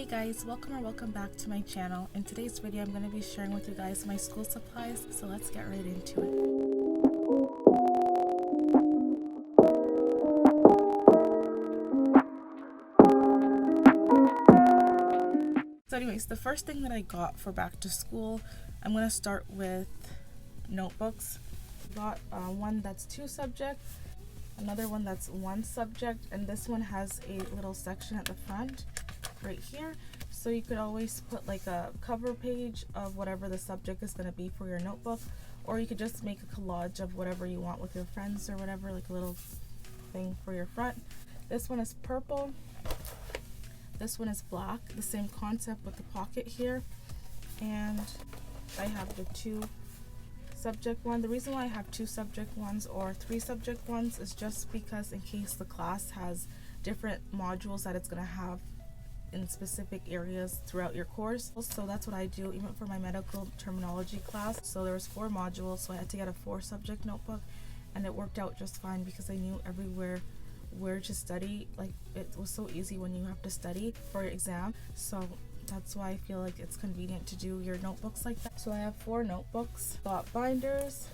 Hey guys, welcome back to my channel. In today's video I'm going to be sharing with you guys my school supplies, so let's get right into it. So anyways, the first thing that I got for back to school, I'm going to start with notebooks. I got one that's 2 subject, another one that's 1 subject, and this one has a little section at the front right here, so you could always put like a cover page of whatever the subject is going to be for your notebook, or you could just make a collage of whatever you want with your friends or whatever, like a little thing for your front. This one is purple, this one is black, the same concept with the pocket here, and I have the 2 subject one. The reason why I have 2 subject ones or 3 subject ones is just because in case the class has different modules that it's going to have in specific areas throughout your course. So that's what I do even for my medical terminology class. So there was 4 modules, so I had to get a 4 subject notebook, and it worked out just fine because I knew everywhere where to study. Like, it was so easy when you have to study for your exam, so that's why I feel like it's convenient to do your notebooks like that. So I have 4 notebooks. Got binders.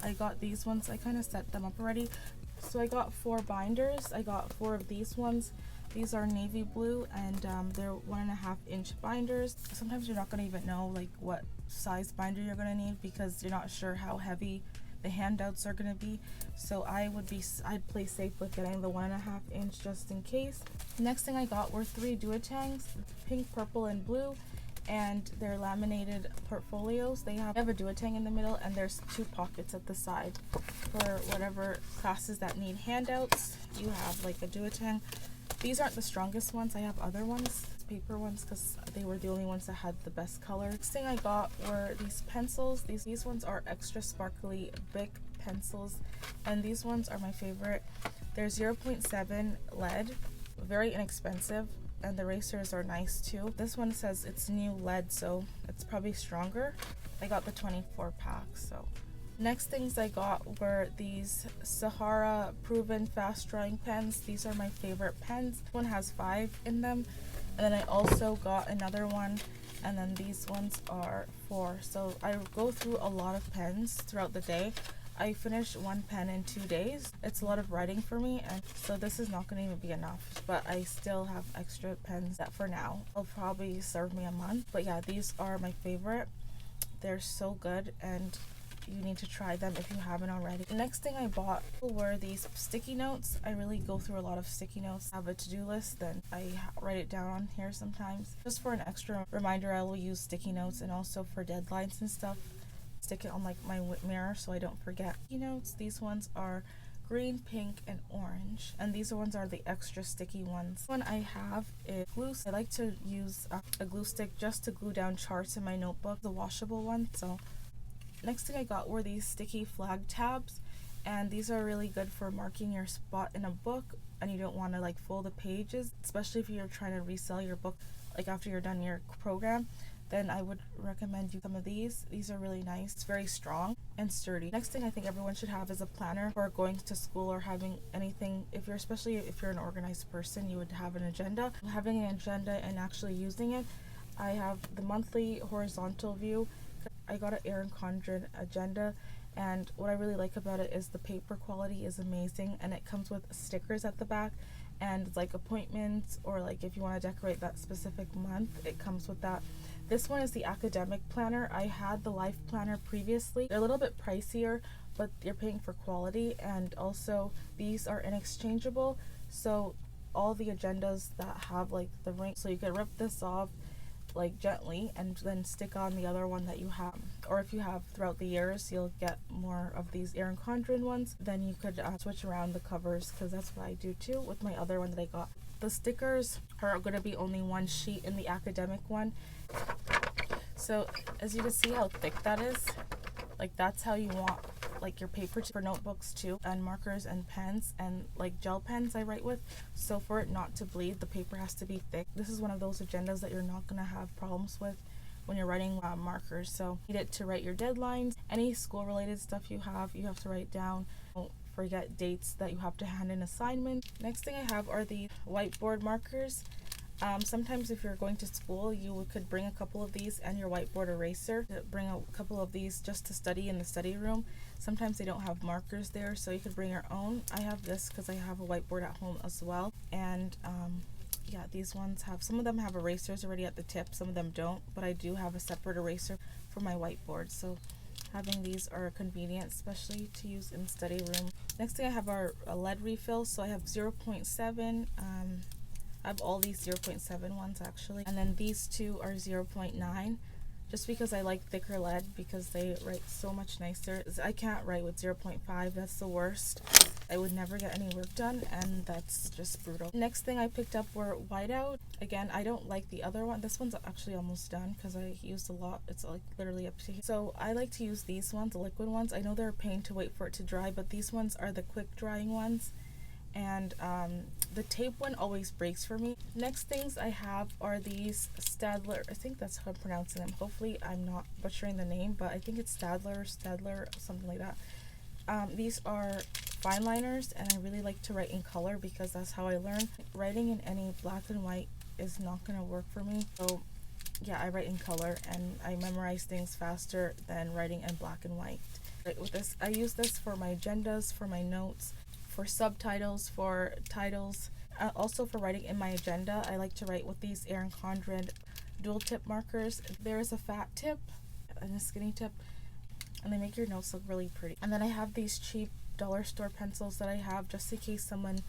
I got these ones, I kind of set them up already. So I got 4 binders. I got 4 of these ones. These are navy blue, and they're 1.5 inch binders. Sometimes you're not going to even know like what size binder you're going to need because you're not sure how heavy the handouts are going to be. So I'd play safe with getting the 1.5 inch just in case. Next thing I got were 3 duotangs, pink, purple, and blue, and they're laminated portfolios. They have a duotang in the middle, and there's 2 pockets at the side for whatever classes that need handouts. You have like a duotang. These aren't the strongest ones. I have other ones, paper ones, because they were the only ones that had the best color. Next thing I got were these pencils. These ones are extra sparkly Bic pencils, and these ones are my favorite. They're 0.7 lead, very inexpensive, and the erasers are nice too. This one says it's new lead, so it's probably stronger. I got the 24 pack. So next things I got were these Sahara proven fast drawing pens. These are my favorite pens. One has 5 in them, and then I also got another one, and then these ones are 4. So I go through a lot of pens throughout the day. I finished 1 pen in 2 days. It's a lot of writing for me, and so this is not going to even be enough, but I still have extra pens that for now will probably serve me a month. But yeah, these are my favorite. They're so good, and you need to try them if you haven't already. The next thing I bought were these sticky notes. I really go through a lot of sticky notes. I have a to-do list, then I write it down on here sometimes. Just for an extra reminder, I will use sticky notes, and also for deadlines and stuff, stick it on like my mirror so I don't forget. Sticky notes, these ones are green, pink, and orange, and these ones are the extra sticky ones. One I have is glue. I like to use a glue stick just to glue down charts in my notebook, the washable one. So next thing I got were these sticky flag tabs, and these are really good for marking your spot in a book and you don't want to like fold the pages, especially if you're trying to resell your book like after you're done your program. Then I would recommend you some of these. These are really nice. It's very strong and sturdy. Next thing I think everyone should have is a planner for going to school or having anything. Especially if you're an organized person, you would have an agenda. Having an agenda and actually using it. I have the monthly horizontal view. I got an Erin Condren agenda, and what I really like about it is the paper quality is amazing, and it comes with stickers at the back, and it's like appointments, or like if you want to decorate that specific month, it comes with that. This one is the academic planner. I had the life planner previously. They're a little bit pricier, but you're paying for quality, and also these are inexchangeable, so all the agendas that have like the ring, so you could rip this off like gently and then stick on the other one that you have, or if you have throughout the years, you'll get more of these Erin Condren ones. Then you could switch around the covers, because that's what I do too with my other one that I got. The stickers are going to be only 1 sheet in the academic one, so as you can see how thick that is, like that's how you want like your paper for notebooks too, and markers and pens and like gel pens I write with. So for it not to bleed, the paper has to be thick. This is one of those agendas that you're not going to have problems with when you're writing markers. So you need it to write your deadlines, any school related stuff you have to write down. Don't forget dates that you have to hand in assignments. Next thing I have are the whiteboard markers. Sometimes if you're going to school, you could bring a couple of these and your whiteboard eraser. Bring a couple of these just to study in the study room. Sometimes they don't have markers there, so you could bring your own. I have this because I have a whiteboard at home as well. And yeah, these ones have, some of them have erasers already at the tip, some of them don't, but I do have a separate eraser for my whiteboard. So having these are convenient, especially to use in the study room. Next thing I have are lead refills. So I have 0.7. I have all these 0.7 ones actually, and then these two are 0.9, just because I like thicker lead because they write so much nicer. I can't write with 0.5, that's the worst. I would never get any work done, and that's just brutal. Next thing I picked up were whiteout. Again, I don't like the other one. This one's actually almost done because I used a lot. It's like literally up to here. So I like to use these ones, the liquid ones. I know they're a pain to wait for it to dry, but these ones are the quick drying ones. And the tape one always breaks for me. Next things I have are these Stadler, I think that's how I'm pronouncing them. Hopefully I'm not butchering the name, but I think it's Stadler, something like that. These are fine liners, and I really like to write in color because that's how I learn. Writing in any black and white is not going to work for me. So yeah, I write in color and I memorize things faster than writing in black and white. Right, with this, I use this for my agendas, for my notes, for subtitles, for titles, also for writing in my agenda. I like to write with these Erin Condren dual tip markers. There's a fat tip and a skinny tip, and they make your notes look really pretty. And then I have these cheap dollar store pencils that I have just in case someone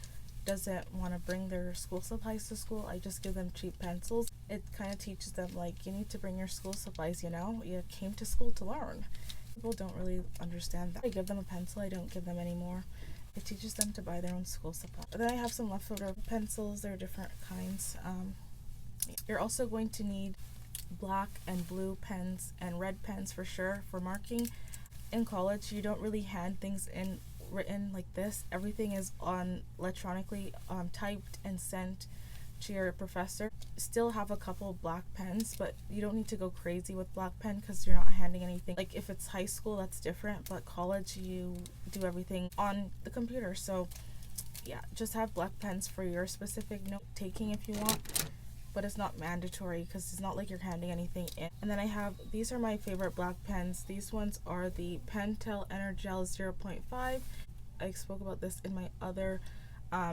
doesn't want to bring their school supplies to school. I just give them cheap pencils. It kind of teaches them, like, you need to bring your school supplies, you know? You came to school to learn. People don't really understand that. I give them a pencil, I don't give them any more. It teaches them to buy their own school supplies. Then I have some leftover pencils. They're different kinds. You're also going to need black and blue pens and red pens for sure for marking. In college, you don't really hand things in written like this. Everything is on electronically typed and sent to your professor. Still have a couple black pens, but you don't need to go crazy with black pen because you're not handing anything. Like if it's high school, that's different, but college, you do everything on the computer. So yeah, just have black pens for your specific note taking if you want, but it's not mandatory because it's not like you're handing anything in. And then I have, these are my favorite black pens. These ones are the Pentel Energel 0.5. I spoke about this in my other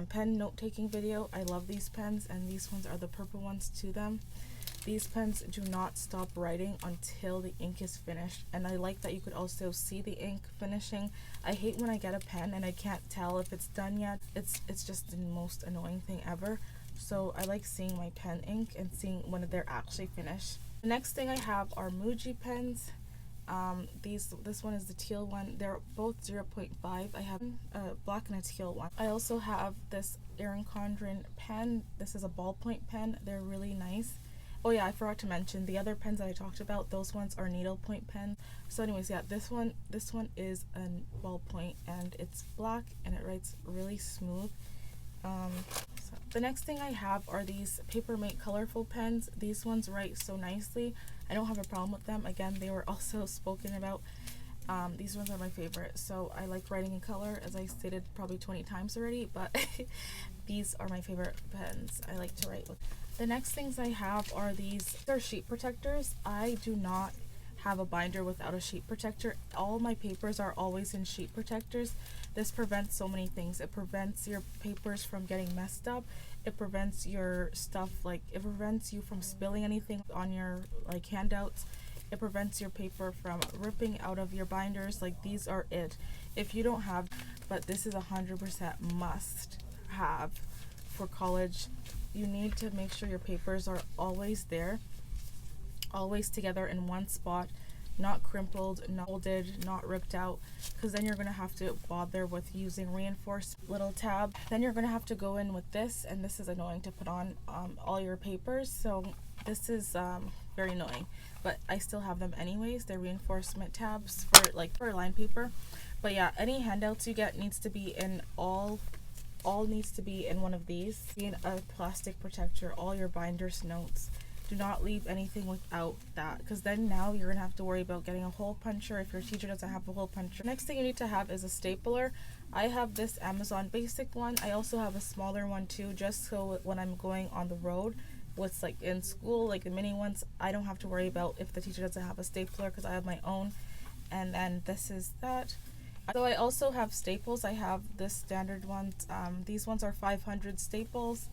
pen note-taking video. I love these pens, and these ones are the purple ones to them. These pens do not stop writing until the ink is finished, and I like that you could also see the ink finishing. I hate when I get a pen and I can't tell if it's done yet. It's just the most annoying thing ever. So I like seeing my pen ink and seeing when they're actually finished. The next thing I have are Muji pens. This one is the teal one. They're both 0.5. I have a black and a teal one. I also have this Erin Condren pen. This is a ballpoint pen. They're really nice. Oh yeah, I forgot to mention the other pens that I talked about. Those ones are needlepoint pens. So anyways, yeah, this one is a ballpoint and it's black and it writes really smooth. So the next thing I have are these Papermate colorful pens. These ones write so nicely. I don't have a problem with them. Again, they were also spoken about. These ones are my favorite. So I like writing in color, as I stated probably 20 times already, but these are my favorite pens I like to write with. The next things I have are these. They're sheet protectors. I do not have a binder without a sheet protector. All my papers are always in sheet protectors. This prevents so many things. It prevents your papers from getting messed up. It prevents your stuff, like it prevents you from spilling anything on your like handouts. It prevents your paper from ripping out of your binders. Like these are it. If you don't have, but this is 100% must have for college. You need to make sure your papers are always there, always together in one spot, not crimpled, not folded, not ripped out, because then you're going to have to bother with using reinforced little tab. Then you're going to have to go in with this, and this is annoying to put on all your papers. So this is very annoying, but I still have them anyways. They're reinforcement tabs for line paper. But yeah, any handouts you get needs to be in all needs to be in one of these. In a plastic protector, all your binders, notes. Do not leave anything without that, because then now you're gonna have to worry about getting a hole puncher if your teacher doesn't have a hole puncher. Next thing you need to have is a stapler. I have this Amazon basic one. I also have a smaller one too, just so when I'm going on the road what's like in school, like the mini ones, I don't have to worry about if the teacher doesn't have a stapler because I have my own. And then this is that. So I also have staples. I have this standard ones. These ones are 500 staples,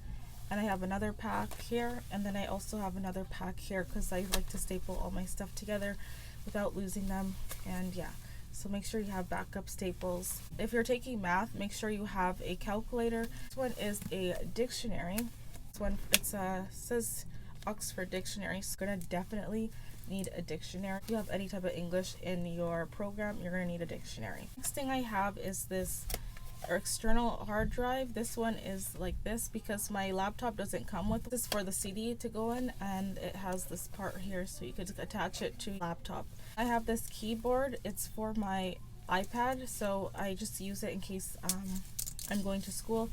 and I have another pack here, and then I also have another pack here because I like to staple all my stuff together without losing them. And yeah, so make sure you have backup staples. If you're taking math, make sure you have a calculator. This one is a dictionary. This one, says Oxford Dictionary, so you're gonna definitely need a dictionary. If you have any type of English in your program, you're gonna need a dictionary. Next thing I have is this external hard drive. This one is like this because my laptop doesn't come with this for the CD to go in, and it has this part here so you could attach it to your laptop. I have this keyboard. It's for my iPad, so I just use it in case I'm going to school.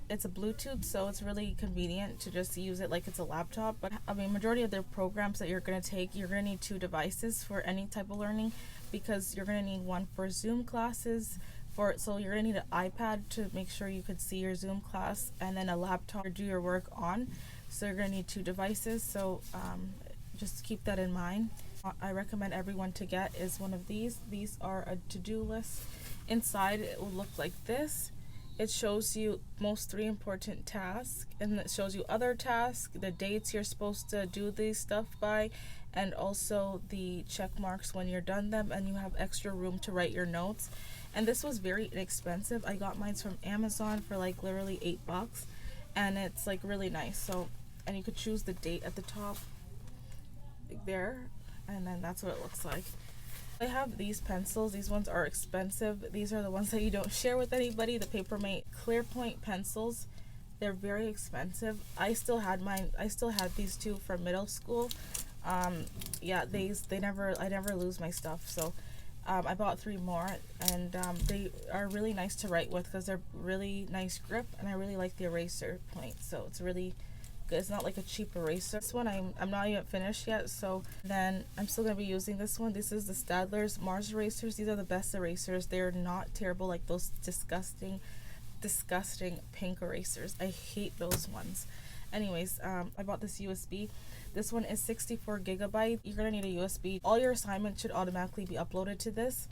It's a Bluetooth, so it's really convenient to just use it like it's a laptop. But I mean, majority of the programs that you're going to take, you're going to need 2 devices for any type of learning, because you're going to need one for Zoom classes. So you're going to need an iPad to make sure you could see your Zoom class, and then a laptop to do your work on. So you're going to need 2 devices. So just keep that in mind. I recommend everyone to get is one of these. These are a to-do list. Inside it will look like this. It shows you most 3 important tasks, and it shows you other tasks, the dates you're supposed to do these stuff by, and also the check marks when you're done them, and you have extra room to write your notes. And this was very inexpensive. I got mine from Amazon for like literally $8, and it's like really nice. So, and you could choose the date at the top like there, and then that's what it looks like. I have these pencils. These ones are expensive. These are the ones that you don't share with anybody, the Papermate Clear Point pencils. They're very expensive. I still had mine. I still had these 2 from middle school. Yeah, I never lose my stuff. So I bought 3 more, and they are really nice to write with because they're really nice grip, and I really like the eraser point. So it's really good. It's not like a cheap eraser. This one I'm not even finished yet, so then I'm still gonna be using this one. This is the Staedtler's Mars erasers. These are the best erasers. They're not terrible like those disgusting pink erasers. I hate those ones. Anyways, I bought this USB. This one is 64 gigabytes. You're gonna need a USB. All your assignments should automatically be uploaded to this,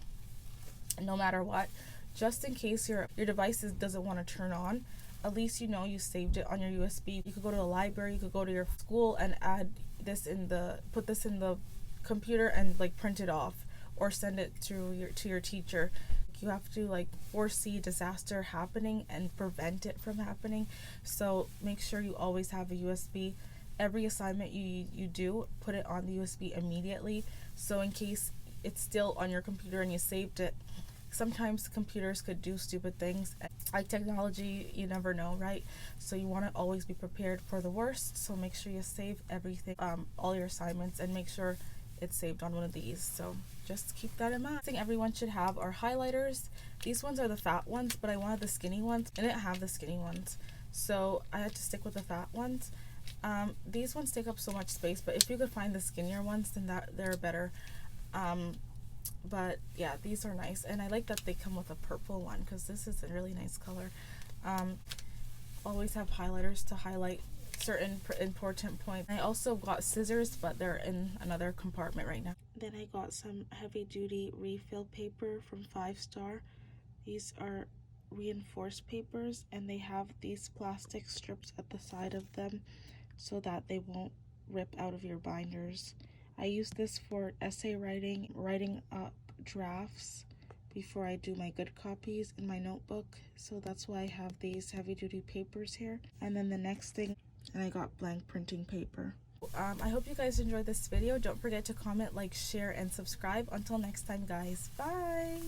no matter what. Just in case your device doesn't want to turn on, at least you know you saved it on your USB. You could go to the library, you could go to your school and put this in the computer and like print it off, or send it to your teacher. You have to like foresee disaster happening and prevent it from happening. So make sure you always have a USB. Every assignment you do, put it on the USB immediately. So in case it's still on your computer and you saved it, sometimes computers could do stupid things. Like technology, you never know, right? So you want to always be prepared for the worst. So make sure you save everything, all your assignments, and make sure it's saved on one of these. So just keep that in mind. I think everyone should have are highlighters. These ones are the fat ones, but I wanted the skinny ones. I didn't have the skinny ones, so I had to stick with the fat ones. These ones take up so much space, but if you could find the skinnier ones, then they're better. But yeah, these are nice, and I like that they come with a purple one because this is a really nice color. Always have highlighters to highlight certain important points. I also got scissors, but they're in another compartment right now. Then I got some heavy duty refill paper from 5 Star. These are reinforced papers, and they have these plastic strips at the side of them so that they won't rip out of your binders. I use this for essay writing up drafts before I do my good copies in my notebook. So that's why I have these heavy duty papers here. And then the next thing, and I got blank printing paper. I hope you guys enjoyed this video. Don't forget to comment, like, share, and subscribe. Until next time, guys. Bye!